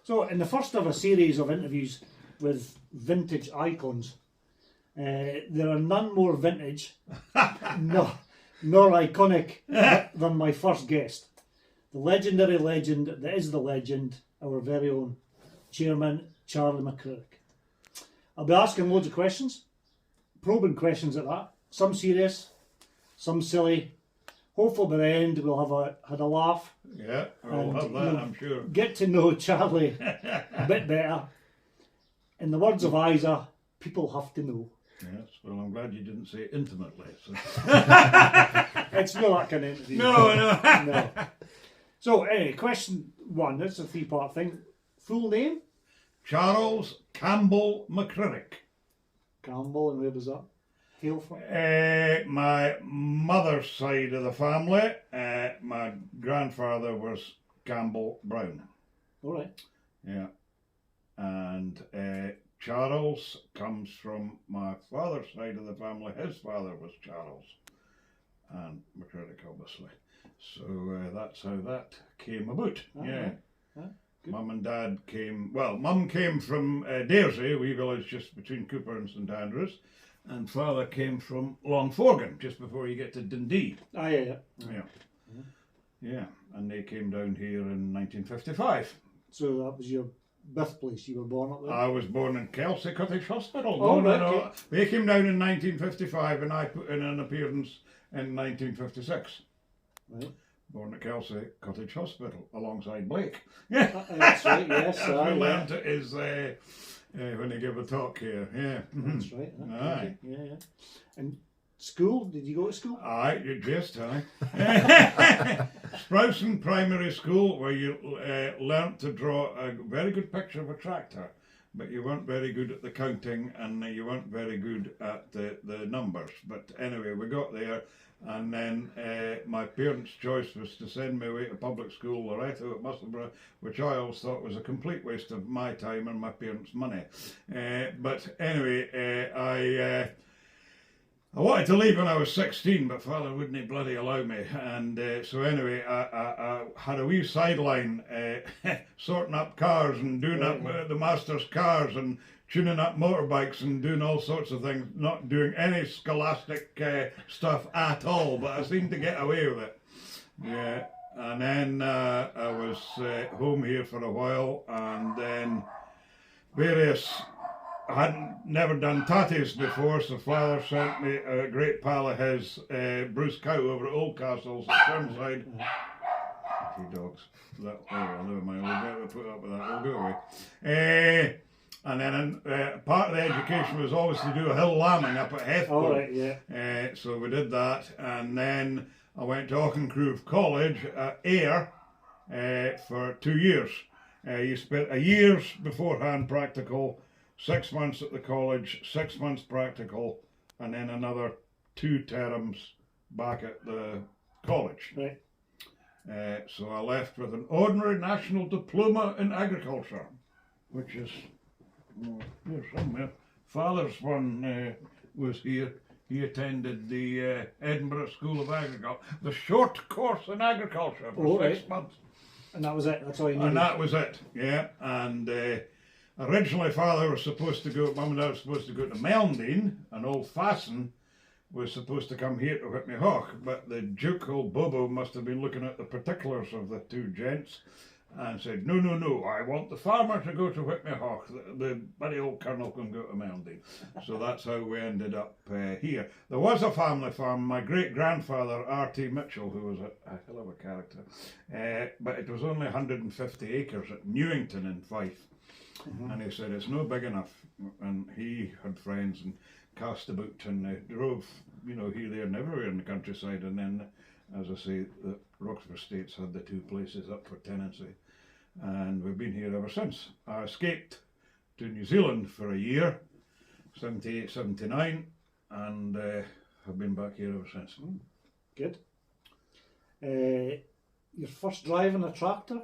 So, in the first of a series of interviews with vintage icons, there are none more vintage nor iconic than my first guest. The legendary legend that is the legend, our very own Chairman Charlie McCririck. I'll be asking loads of questions, probing questions at that, some serious, some silly. Hopefully by the end we'll have had a laugh. Yeah, we'll have that, I'm sure. Get to know Charlie a bit better. In the words of Isa, people have to know. Yes, well, I'm glad you didn't say intimately. So. It's not that kind of interview. No. So, anyway, question one. It's a three-part thing. Full name? Charles Campbell McCririck. Campbell, and where does that hail from? My mother's side of the family, my grandfather was Campbell Brown. All right. Yeah. And Charles comes from my father's side of the family. His father was Charles. And McCririck, obviously. So that's how that came about. Yeah. Mum and Dad came, well, Mum came from Daresy, a wee village just between Cooper and St Andrews, and Father came from Longforgan, just before you get to Dundee. Yeah. Yeah, and they came down here in 1955. So that was your birthplace, you were born up there? I was born in Kelsey Cottage Hospital. Okay. They came down in 1955 and I put in an appearance in 1956. Right. Born at Kelsey Cottage Hospital alongside Blake. That's right, yes. As we learned it is when he gave a talk here. Yeah. That's right. Aye. Yeah. And school? Did you go to school? Aye, just aye. Sprouson Primary School, where you learnt to draw a very good picture of a tractor, but you weren't very good at the counting and you weren't very good at the numbers. But anyway, we got there. And then my parents' choice was to send me away to public school, Loretto at Musselburgh, which I always thought was a complete waste of my time and my parents' money. But anyway, I wanted to leave when I was 16, but Father wouldn't bloody allow me. And so anyway, I had a wee sideline sorting up cars and doing up the master's cars and tuning up motorbikes and doing all sorts of things, not doing any scholastic stuff at all, but I seemed to get away with it. Yeah, and then I was home here for a while, and then I hadn't never done tatties before, so Father sent me a great pal of his, Bruce Cow, over at Oldcastles at Sternside. A few dogs. Never mind, we'll put up with that, we'll go away. And then part of the education was always to do a hill lambing up at Heathcote. All right, yeah. So we did that, and then I went to Auchincruive College at Ayr for 2 years. You spent a year's beforehand practical, 6 months at the college, 6 months practical, and then another 2 terms back at the college. Right. So I left with an ordinary national diploma in agriculture, which is here somewhere. Father's one was here. He attended the Edinburgh School of Agriculture, the short course in agriculture for 6 months. And that was it, that's all you needed? And that was it, yeah. And originally Father was supposed to go, Mum and Dad were supposed to go to Meldine, and Old Fasten was supposed to come here to Whitney Hawk, but the Duke, old Bobo, must have been looking at the particulars of the 2 gents and said, no, I want the farmer to go to Whitney Hawk. The bloody old colonel can go to Meldine. So that's how we ended up here. There was a family farm. My great-grandfather, R.T. Mitchell, who was a hell of a character, but it was only 150 acres at Newington in Fife. Mm-hmm. And he said, it's no big enough. And he had friends and cast about and drove, here, there and everywhere in the countryside. And then, as I say, the Roxburgh Estates had the 2 places up for tenancy, and we've been here ever since. I escaped to New Zealand for a year, 78, 79, and have been back here ever since. Good. Your first driving a tractor?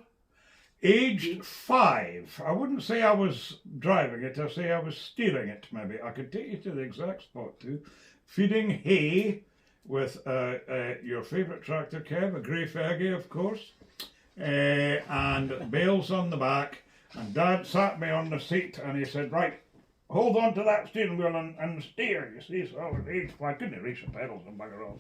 Aged 5. I wouldn't say I was driving it, I'd say I was steering it maybe. I could take you to the exact spot too. Feeding hay with your favourite tractor, Kev, a grey Fergie, of course, and bales on the back, And Dad sat me on the seat and he said, right, hold on to that steering wheel and steer, you see. So I couldn't reach the pedals and bugger all.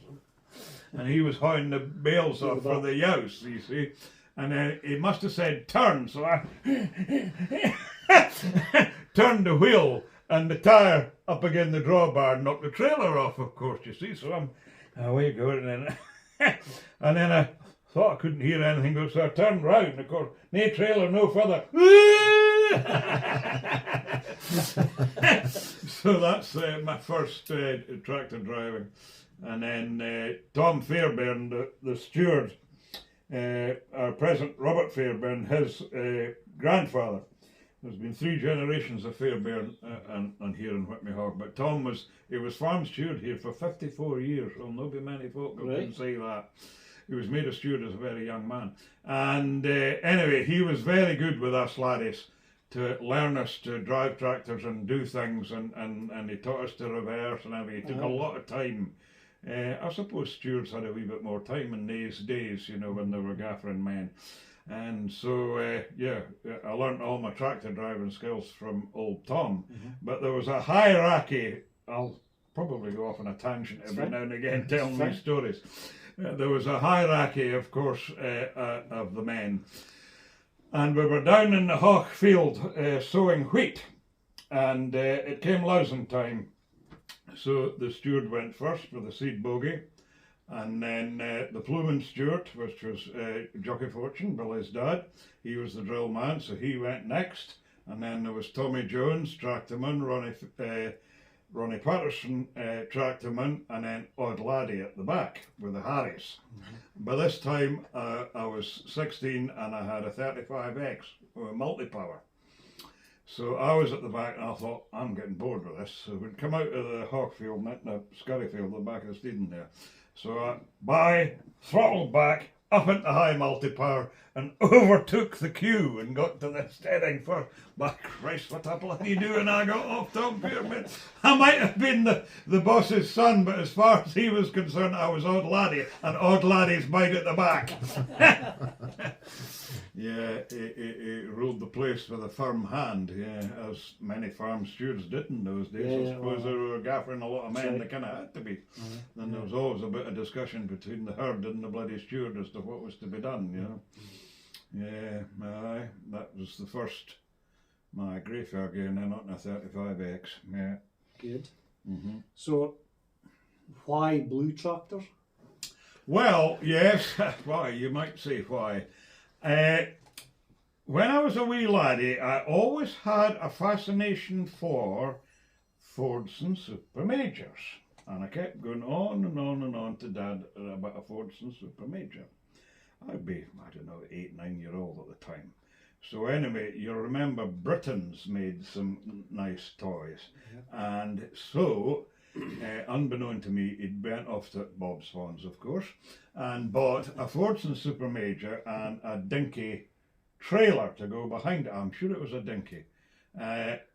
And he was hauling the bales off for the youse, you see. And then he must have said turn, so I turned the wheel and the tyre up again the drawbar and knocked the trailer off, of course, you see. So I'm away going, and then I thought I couldn't hear anything, so I turned round, of course, no trailer, no further. So that's my first tractor driving. And then Tom Fairbairn, the steward, our present Robert Fairbairn, his grandfather. There's been 3 generations of Fairbairn and here in Whitby Hog, but Tom was farm steward here for 54 years. Well, not be many folk who can say that. He was made a steward as a very young man. And anyway, he was very good with us laddies to learn us to drive tractors and do things, and he taught us to reverse and everything. It took a lot of time. I suppose stewards had a wee bit more time in these days, you know, when they were gaffering men. And so, I learnt all my tractor driving skills from old Tom. But there was a hierarchy. I'll probably go off on a tangent every now and again telling these stories. There was a hierarchy, of course, of the men. And we were down in the Hawk field sowing wheat. And it came lousing time. So the steward went first with the seed bogey. And then the ploughman steward, which was Jockey Fortune, Billy's dad, he was the drill man, so he went next. And then there was Tommy Jones, tractorman, Ronnie Patterson, tractorman, and then Odd Laddie at the back with the Harries. By this time I was 16 and I had a 35X multi-power. So I was at the back and I thought, I'm getting bored with this. So we'd come out of the Hawkfield, the Scurryfield, the back of the Steedon there. So I throttled back, up into high multi-power, and overtook the queue and got to the steading first. By Christ, what a bloody doing I got off Tom Fairbairn. I might have been the boss's son, but as far as he was concerned, I was Odd Laddie, and Odd Laddie's bite at the back. Yeah, he ruled the place with a firm hand, as many farm stewards did in those days. I suppose they were gaffering a lot of men, they kind of had to be. Then there was always a bit of discussion between the herd and the bloody steward as to what was to be done, you know. Yeah, aye, that was the first, my grey Fergie, and then on a 35X, yeah. Good. So, why blue tractor? Well, yes, why, you might say why. When I was a wee laddie, I always had a fascination for Fordson Supermajors. And I kept going on and on and on to Dad about a Fordson Supermajor. I'd be, I don't know, 8, 9 year old at the time. So anyway, you remember Britain's made some nice toys. And so, unbeknown to me, he'd went off to Bob's Fawns, of course, and bought a Fordson Supermajor and a dinky trailer to go behind it. I'm sure it was a dinky.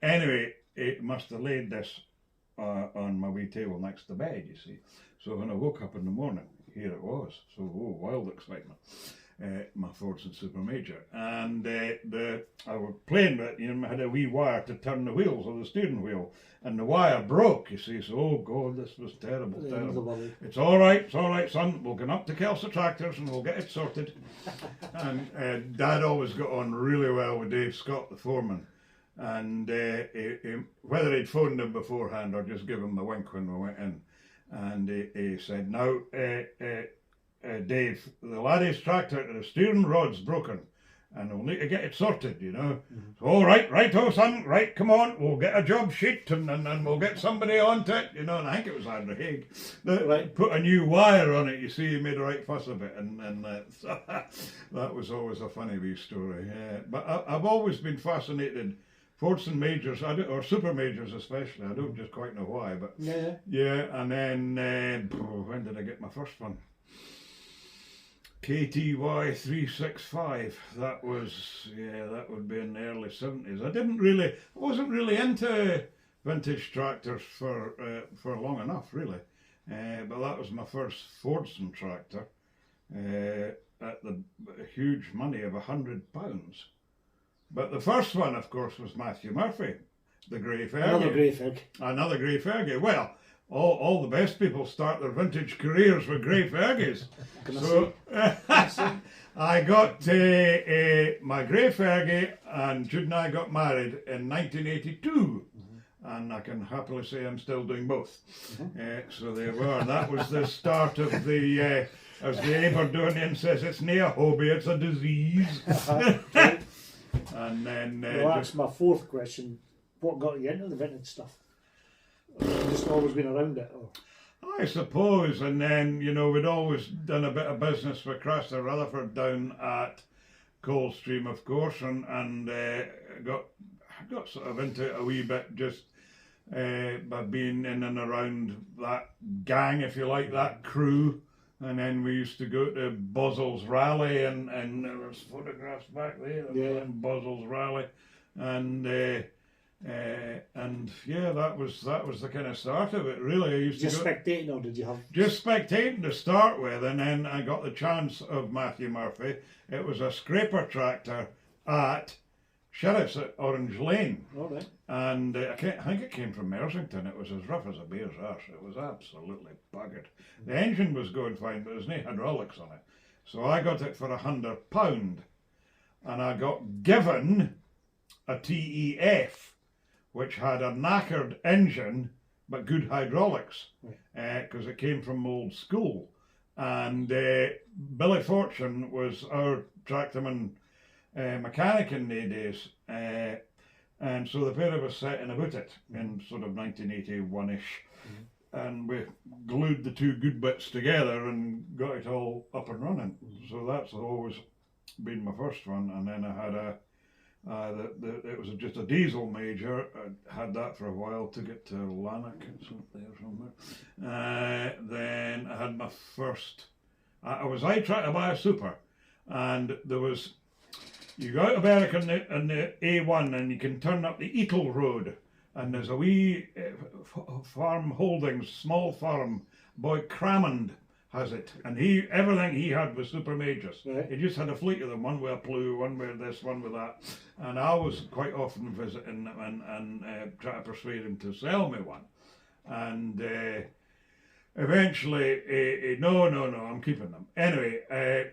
Anyway, it must have laid this on my wee table next to bed, you see. So when I woke up in the morning, here it was. So, wild excitement. My Fordson Supermajor. And I was playing with it, you know, I had a wee wire to turn the wheels of the steering wheel. And the wire broke, you see, so, oh God, this was terrible, terrible. It's all right, son, we'll get up to Kelso Tractors and we'll get it sorted. And Dad always got on really well with Dave Scott, the foreman. And whether he'd phoned him beforehand or just give him the wink when we went in. And he said, now, Dave, the laddie's tractor, the steering rod's broken. And we'll need to get it sorted, you know. So, all right, righto, son, right, come on, we'll get a job sheet and we'll get somebody onto it, you know. And I think it was Andrew Haig that put a new wire on it, you see, he made a right fuss of it. And so that was always a funny wee story. But I've always been fascinated, Fordson Majors, or Supermajors especially, I don't just quite know why, but yeah, and then, when did I get my first one? KTY 365, that would be in the early 70s. I wasn't really into vintage tractors for long enough, really. But that was my first Fordson tractor at the huge money of £100. But the first one, of course, was Matthew Murphy, the Grey Fergie. Another Grey Fergie. Another Grey Fergie. Well, all the best people start their vintage careers with Grey Fergies. So I got my Grey Fergie, and Jude and I got married in 1982. And I can happily say I'm still doing both. So there we are. That was the start of the, as the Aberdonian says, it's nae a hobby, it's a disease. And then... well, that's my fourth question. What got you into the vintage stuff? Just always been around it? Or? I suppose, and then, you know, we'd always done a bit of business with Craster Rutherford down at Coldstream, of course, and got sort of into it a wee bit just by being in and around that gang, if you like, that crew. And then we used to go to Bozzle's Rally, and there was photographs back there of Bozzle's Rally, and yeah, that was the kind of start of it. Really, I used just to go, spectating, or did you have just spectating to start with, and then I got the chance of Matthew Murphy. It was a scraper tractor at Sheriff's at Orange Lane. All right. And I think it came from Mersington. It was as rough as a bear's arse. It was absolutely buggered. The engine was going fine, but there was no hydraulics on it. So I got it for £100, and I got given a TEF, which had a knackered engine but good hydraulics, because it came from old school. And Billy Fortune was our tractorman mechanic in the days, and so the pair of us set in about it in sort of 1981ish, and we glued the two good bits together and got it all up and running. So that's always been my first one. And then I had it was just a diesel major. I had that for a while, took it to Lanark, it's up there somewhere. Then I had my first, I tried to buy a super, and there was, you go out of Berwick on the A1 and you can turn up the Eagle Road, and there's a wee farm holdings, small farm, boy Crammond has it, and everything he had was super majors. Right. He just had a fleet of them, one with a Plu, one with this, one with that, and I was quite often visiting them and try to persuade him to sell me one, and eventually, no, I'm keeping them. Anyway,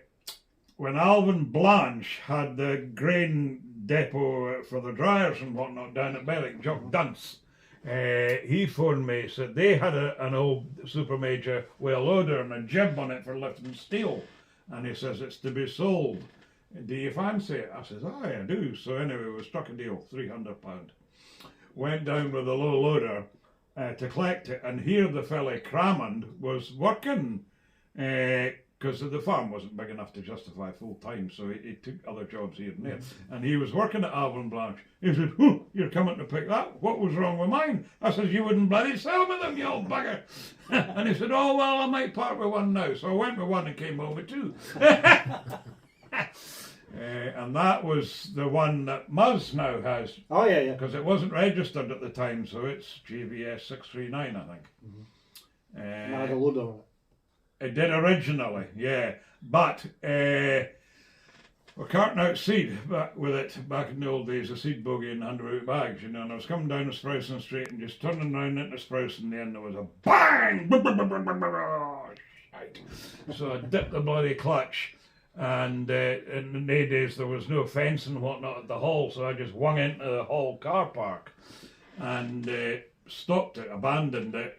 when Alvin Blanche had the grain depot for the dryers and whatnot down at Berwick, Jock Dunce, he phoned me, said they had an old super major with a loader and a jib on it for lifting steel, and he says it's to be sold. Do you fancy it? I says, aye, I do. So anyway, we struck a deal, £300. Went down with the low loader to collect it, and here the fella Crammond was working, because the farm wasn't big enough to justify full time, so he took other jobs here and there. And he was working at Alvin Blanche. He said, you're coming to pick that? What was wrong with mine? I said, you wouldn't bloody sell me them, you old bugger. And he said, oh, well, I might part with one now. So I went with one and came home with two. And that was the one that Muzz now has. Oh, yeah. Because it wasn't registered at the time, so it's GVS 639, I think. And I had a loader on it. It did originally, yeah, but we're carting out seed with it back in the old days, a seed buggy in 100 bags, you know, and I was coming down the Sprousen Street and just turning round into Sprousen, and then there was a bang! Shite. So I dipped the bloody clutch, and in the days there was no fence and whatnot at the hall, so I just wung into the hall car park and stopped it, abandoned it,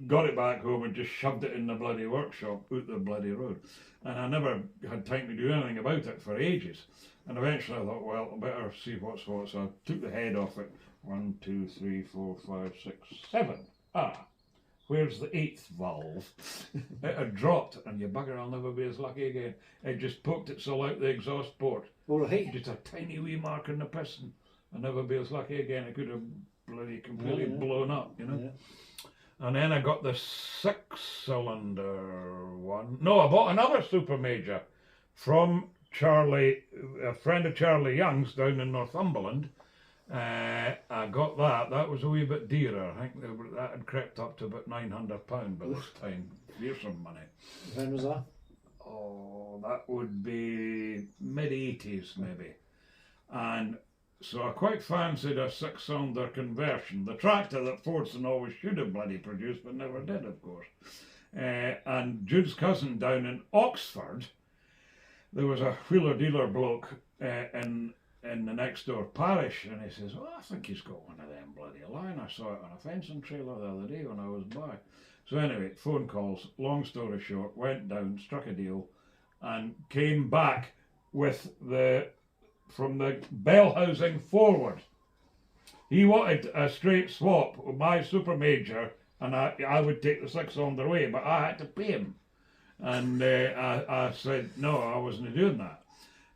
got it back home and just shoved it in the bloody workshop out the bloody road. And I never had time to do anything about it for ages. And eventually I thought, well, I better see what's what. So I took the head off it. 1, 2, 3, 4, 5, 6, 7. Where's the 8th valve? It had dropped, and you bugger, I'll never be as lucky again. It just poked its all out the exhaust port. All right. Just a tiny wee mark in the piston. I'll never be as lucky again. It could have bloody completely blown up, you know. And then I got the 6-cylinder one. No, I bought another super major from Charlie, a friend of Charlie Young's down in Northumberland. I got that. That was a wee bit dearer. I think that had crept up to about £900 by this time. Here's some money. When was that? Oh, that would be mid-80s maybe. And so I quite fancied a 6-cylinder conversion. The tractor that Fordson always should have bloody produced, but never did, of course. And Jude's cousin down in Oxford, there was a wheeler dealer bloke in the next door parish, and he says, "Oh, I think he's got one of them bloody line. I saw it on a fencing trailer the other day when I was by." So anyway, phone calls, long story short, went down, struck a deal, and came back with from the bell housing forward. He wanted a straight swap with my Super Major, and I would take the 6-cylinder away, but I had to pay him. And I said, no, I wasn't doing that.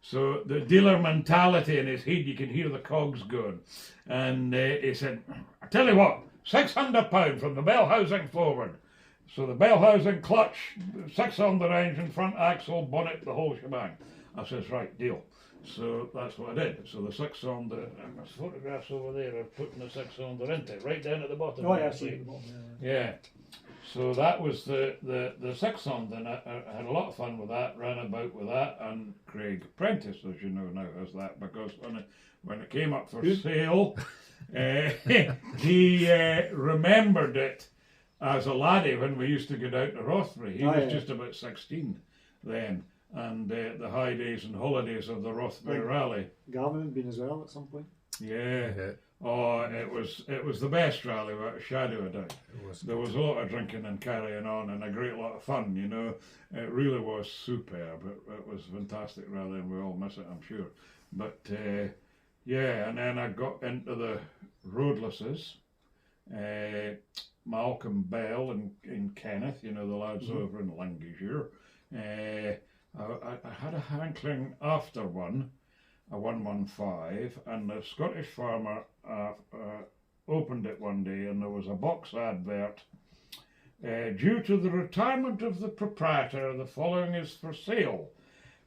So the dealer mentality in his head, you can hear the cogs going. And he said, "I tell you what, £600 from the bell housing forward." So the bell housing, clutch, 6-cylinder engine, front axle, bonnet, the whole shebang. I says, right, deal. So that's what I did. So the 6-cylinder, and there's photographs over there of putting the 6-cylinder into it, right down at the bottom. Oh, yeah, I see it at the bottom, yeah. So that was the 6-cylinder, and I had a lot of fun with that, ran about with that, and Craig Prentice, as you know now, has that, because when it came up for sale, he remembered it as a laddie when we used to get out to Rothbury. He was just about 16 then, and the high days and holidays of the Rothbury Rally. Gavin had been as well at some point. Yeah. Oh, it was the best rally without a shadow of doubt. There was a lot of drinking and carrying on and a great lot of fun, you know. It really was superb. It was a fantastic rally, and we all miss it, I'm sure. But yeah, and then I got into the roadlesses. Malcolm Bell and Kenneth, you know, the lads over in Lancashire. I had a hankering after one, a 115, and the Scottish Farmer opened it one day, and there was a box advert. Due to the retirement of the proprietor, the following is for sale.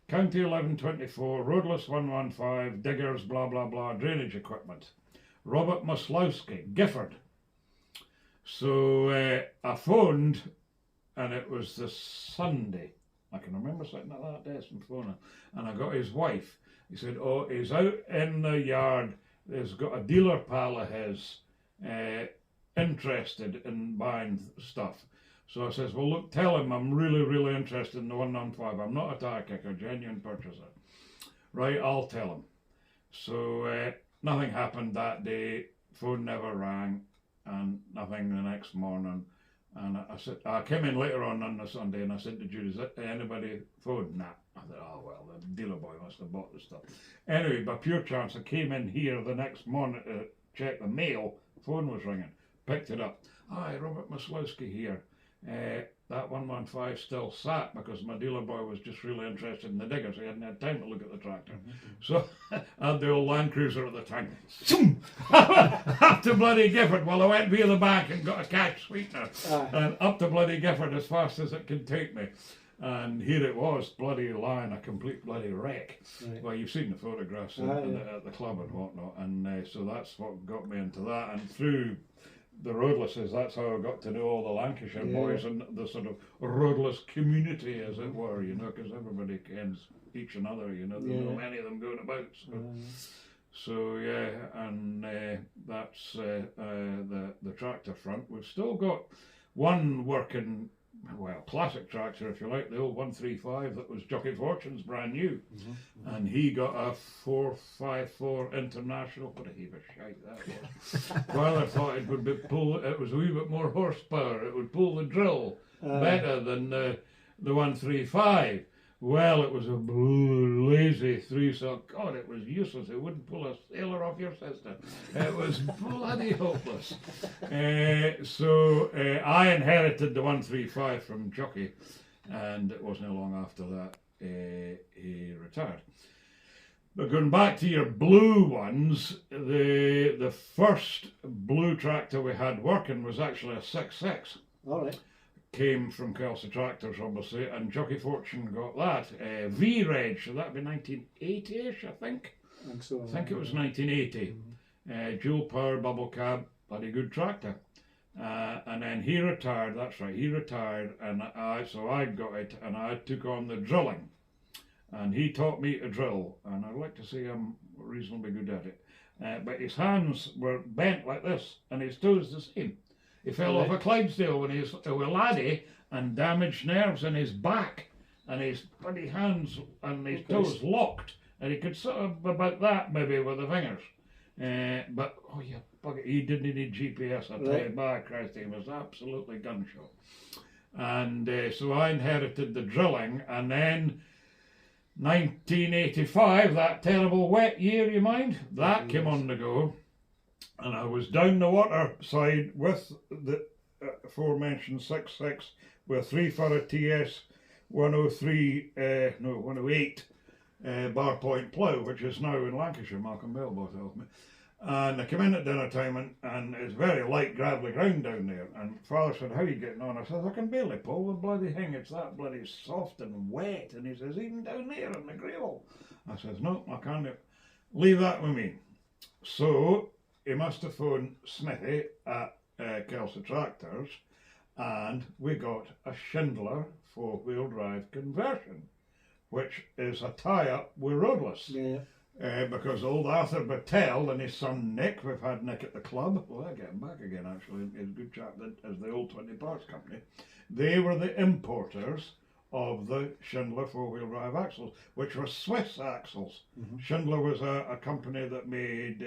County 1124, roadless 115, diggers, blah blah blah, drainage equipment. Robert Muslowski, Gifford. So I phoned, and it was the Sunday. I can remember sitting at that desk and phoning, and I got his wife. He said, "Oh, he's out in the yard. He's got a dealer pal of his interested in buying stuff." So I says, "Well, look, tell him I'm really, really interested in the 115. I'm not a tire kicker, genuine purchaser." Right, I'll tell him. So nothing happened that day. Phone never rang, and nothing the next morning. And I said, I came in later on the Sunday, and I said to Judy, "Is anybody phoned?" Nah. I thought, oh well, the dealer boy must have bought the stuff. Anyway, by pure chance, I came in here the next morning to check the mail. Phone was ringing. Picked it up. "Hi, Robert Muslowski here. That 115 still sat because my dealer boy was just really interested in the diggers. He hadn't had time to look at the tractor." So I had the old Land Cruiser at the time. Up to bloody Gifford. Well, I went via the bank and got a cash sweetener. And up to bloody Gifford as fast as it could take me. And here it was, bloody lying, a complete bloody wreck. Right. Well, you've seen the photographs at the club and whatnot. And so that's what got me into that. And through the roadlesses, that's how I got to know all the Lancashire boys and the sort of roadless community, as it were, you know, because everybody kens each another, you know, there's not many of them going about. So yeah, and that's the tractor front. We've still got one working, well, classic tractor, if you like, the old 135 that was Jockey Fortune's brand new. And he got a 454 International. What a heap of shite that was. Father thought it would it was a wee bit more horsepower, it would pull the drill better than the 135. Well, it was a lazy 3-cylinder. God, it was useless. It wouldn't pull a sailor off your sister. It was bloody hopeless. So I inherited the 135 from Jockey, and it wasn't long after that he retired. But going back to your blue ones, the first blue tractor we had working was actually a 6.6. All right. Came from Kelsey Tractors, obviously, and Jockey Fortune got that. V-Reg, so that'd be 1980-ish, I think. I think it was 1980. Dual power bubble cab, bloody good tractor. And then he retired, that's right, he retired, and so I got it, and I took on the drilling. And he taught me to drill, and I'd like to say I'm reasonably good at it. but his hands were bent like this, and his toes the same. He fell off a Clydesdale when he was a laddie and damaged nerves in his back, and his bloody hands and his toes locked, and he could sort of about that maybe with the fingers. But oh yeah, bugger, he didn't need GPS. I tell you, by Christ, he was absolutely gunshot. And so I inherited the drilling, and then 1985, that terrible wet year, you mind, that came on the go, and I was down the water side with the aforementioned 6.6 with 3 for a TS 108 bar point plough, which is now in Lancashire. Malcolm Bell bought it off me. And I came in at dinner time, and it's very light, gravelly ground down there. And Father said, "How are you getting on?" I said, "I can barely pull the bloody thing. It's that bloody soft and wet." And he says, "Even down there in the gravel." I says, "No, I can't. Leave that with me." So he must have phoned Smithy at Kelsey Tractors, and we got a Schindler 4-wheel drive conversion, which is a tie-up with Roadless. Yeah. Because old Arthur Battelle and his son Nick, we've had Nick at the club, well, I get him back again actually, he's a good chap as the old 20 Parts Company. They were the importers of the Schindler 4-wheel drive axles, which were Swiss axles. Schindler was a company that made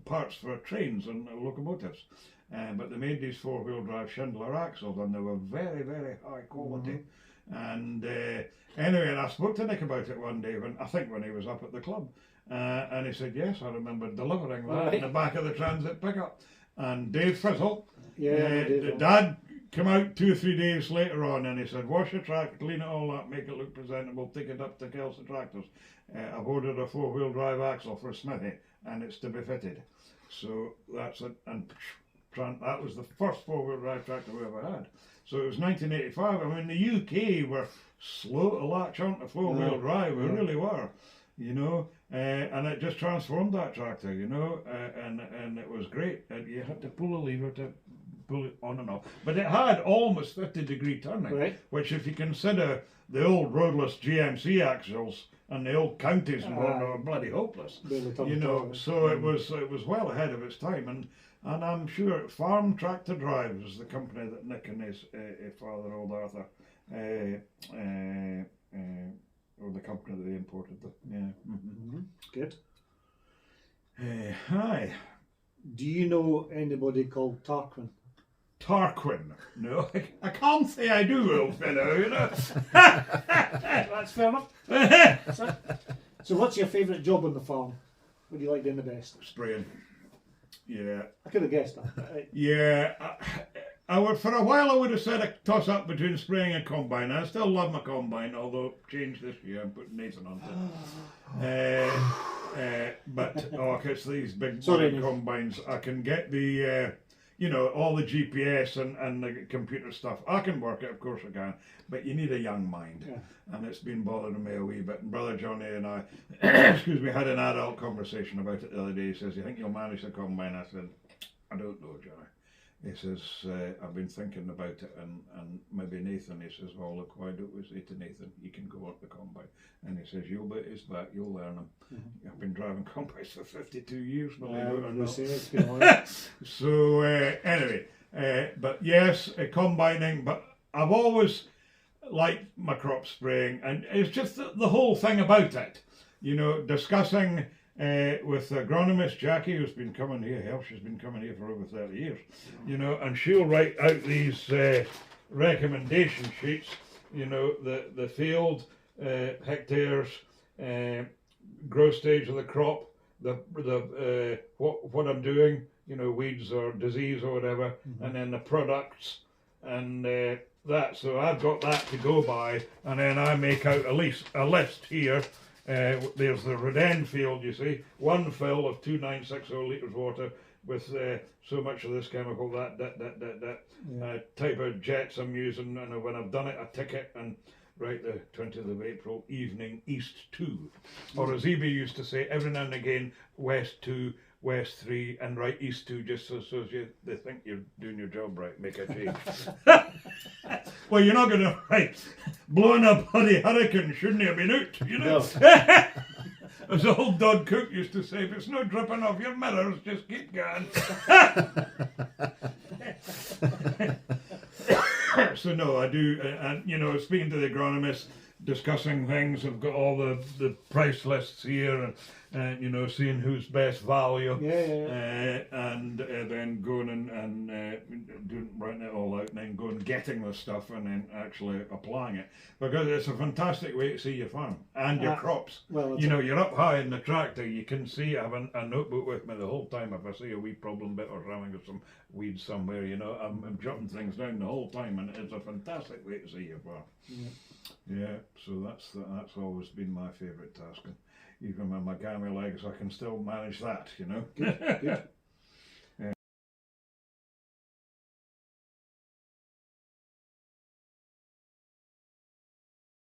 parts for trains and locomotives. But they made these 4-wheel drive Schindler axles, and they were very, very high quality. And anyway, and I spoke to Nick about it one day, when he was up at the club, and he said, "Yes, I remember delivering that in the back of the transit pickup." And Dave Frizzle, Dad came out 2 or 3 days later on, and he said, "Wash your tractor, clean it all up, make it look presentable, take it up to Kelsey Tractors. I've ordered a 4-wheel drive axle for Smithy, and it's to be fitted." So that's it, and that was the first 4-wheel drive tractor we ever had. So it was 1985. I mean, the UK were slow to latch on to 4-wheel drive. We really were, you know. And it just transformed that tractor, you know. And it was great. And you had to pull a lever to pull it on and off. But it had almost 50-degree turning, which, if you consider the old Roadless GMC axles and the old counties and whatnot, were bloody hopeless. You know. So it was well ahead of its time. And I'm sure Farm Tractor Drive was the company that Nick and his father, old Arthur, or the company that they imported them. Yeah. Good. Hi. Do you know anybody called Tarquin? Tarquin? No, I can't say I do, old fellow, you know. That's fair enough. So what's your favourite job on the farm? What do you like doing the best? Spraying. Yeah. I could have guessed that. Yeah. I would, for a while I would have said a toss up between spraying and combine. I still love my combine, although changed this year. I'm putting Nathan on it. But it's these big combines. I can get the all the GPS and the computer stuff. I can work it, of course I can, but you need a young mind. And it's been bothering me a wee bit. And Brother Johnny and I, excuse me, had an adult conversation about it the other day. He says, "You think you'll manage the combine?" I said, "I don't know, Johnny." He says, "I've been thinking about it, and maybe Nathan." He says, "Well, look, why don't we say to Nathan, he can go on the combine?" And he says, "You'll bet his back, you'll learn him." I've been driving combines for 52 years, believe it or not. So anyway, but yes, combining, but I've always liked my crop spraying, and it's just the whole thing about it, you know, discussing with agronomist Jackie, who's been coming here. She's been coming here for over 30 years, you know, and she'll write out these recommendation sheets, you know, the field, hectares, growth stage of the crop, the what I'm doing, you know, weeds or disease or whatever, and then the products and that. So I've got that to go by, and then I make out a list here. There's the Roden field, you see, one fill of 2960 litres water with so much of this chemical, that type of jets I'm using, and when I've done it, I tick it, and right, the 20th of April, evening, East 2. Or as EB used to say, every now and again, West 2, West 3, and right, East 2, just so they think you're doing your job right, make a change. Well, you're not going to, blowing a bloody hurricane shouldn't have been out, you know. As old Dod Cook used to say, if it's not dripping off your mirrors, just keep going. So no, I do, and you know, speaking to the agronomist, discussing things. I've got all the price lists here, and you know, seeing who's best value. And then going and doing, writing it all out, and then going getting the stuff, and then actually applying it, because it's a fantastic way to see your farm and your crops. Well, you know, you're up high in the tractor, you can see. I have a notebook with me the whole time. If I see a wee problem bit or having some weeds somewhere, you know, I'm jotting things down the whole time, and it's a fantastic way to see your farm. Yeah, so that's always been my favourite task, and even with my gammy legs, I can still manage that, you know. Good.